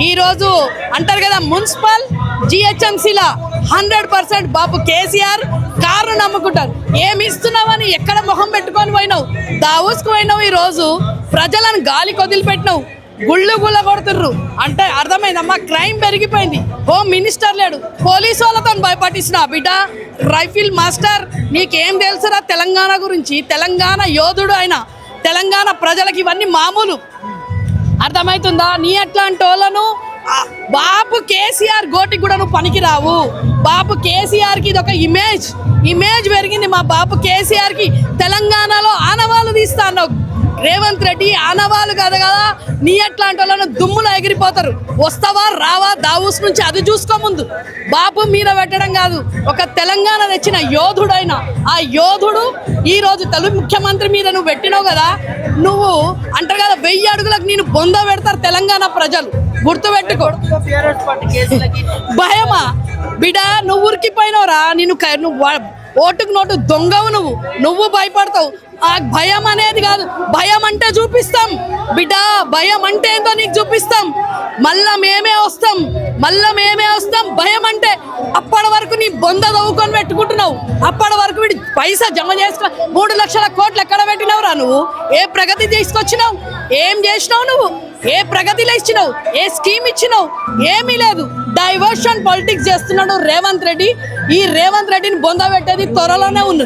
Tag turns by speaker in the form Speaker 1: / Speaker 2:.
Speaker 1: ఈరోజు అంటారు కదా మున్సిపల్ జిహెచ్ఎంసీలా 100% బాబు కేసీఆర్ కారు నమ్ముకుంటారు. ఏమి ఇస్తున్నావని ఎక్కడ మొహం పెట్టుకొని పోయినావు, దావూస్కు పోయినావు, ఈరోజు ప్రజలను గాలి కొదిలిపెట్టినావు, గుళ్ళు గుళ్ళ కొడుతుర్రు అంటే అర్థమైందమ్మా. క్రైమ్ పెరిగిపోయింది, హోమ్ మినిస్టర్ లేడు, పోలీసు వాళ్ళతో భయపట్టిస్తున్నా. బిడ్డ రైఫిల్ మాస్టర్ నీకేం తెలుసురా తెలంగాణ గురించి? తెలంగాణ యోధుడు అయినా తెలంగాణ ప్రజలకు ఇవన్నీ మామూలు, అర్థమవుతుందా? నీ అట్లాంటి వాళ్ళను బాబు కేసీఆర్ గోటికి కూడా నువ్వు పనికిరావు. బాబు కేసీఆర్కి ఇది ఒక ఇమేజ్ పెరిగింది. మా బాబు కేసీఆర్కి తెలంగాణలో ఆనవాళ్ళు తీస్తాను. రేవంత్ రెడ్డి ఆనవాళ్ళు కదా కదా, నీ అట్లాంటి వాళ్ళను దుమ్ములో ఎగిరిపోతారు. వస్తావా రావా దావూస్ నుంచి అది చూసుకో ముందు. బాబు మీద పెట్టడం కాదు, ఒక తెలంగాణ తెచ్చిన యోధుడైన ఆ యోధుడు ఈరోజు తెలుగు ముఖ్యమంత్రి మీద నువ్వు పెట్టినావు కదా. నువ్వు అంటారు కదా 1000 అడుగులకు నేను బొంద పెడతారు తెలంగాణ ప్రజలు, గుర్తుపెట్టుకో. భయమా బిడ్డ? నువ్వు ఉరికిపోయినవురా, నువ్వు ఓటుకు నోటు దొంగవు, నువ్వు భయపడతావు. ఆ భయం అనేది కాదు, భయం అంటే చూపిస్తాం బిడ్డ, భయం అంటే ఏంటో నీకు చూపిస్తాం. మళ్ళా మేమే వస్తాం. భయం అంటే అప్పటి వరకు నీ బొంద దవ్వుకొని పెట్టుకుంటున్నావు. అప్పటి వరకు వీడి పైసా జమ చేసుకున్నా 3 లక్షల కోట్లు ఎక్కడ పెట్టినావురా నువ్వు? ఏ ప్రగతి తీసుకొచ్చినావు? ఏం చేసినావు నువ్వు? ఏ ప్రగతిలో ఇచ్చినావు? ఏ స్కీమ్ ఇచ్చినావు? ఏమీ లేదు. డైవర్షన్ పాలిటిక్స్ చేస్తున్నాడు రేవంత్ రెడ్డి. ఈ రేవంత్ రెడ్డిని బొంద పెట్టేది త్వరలోనే ఉన్నది.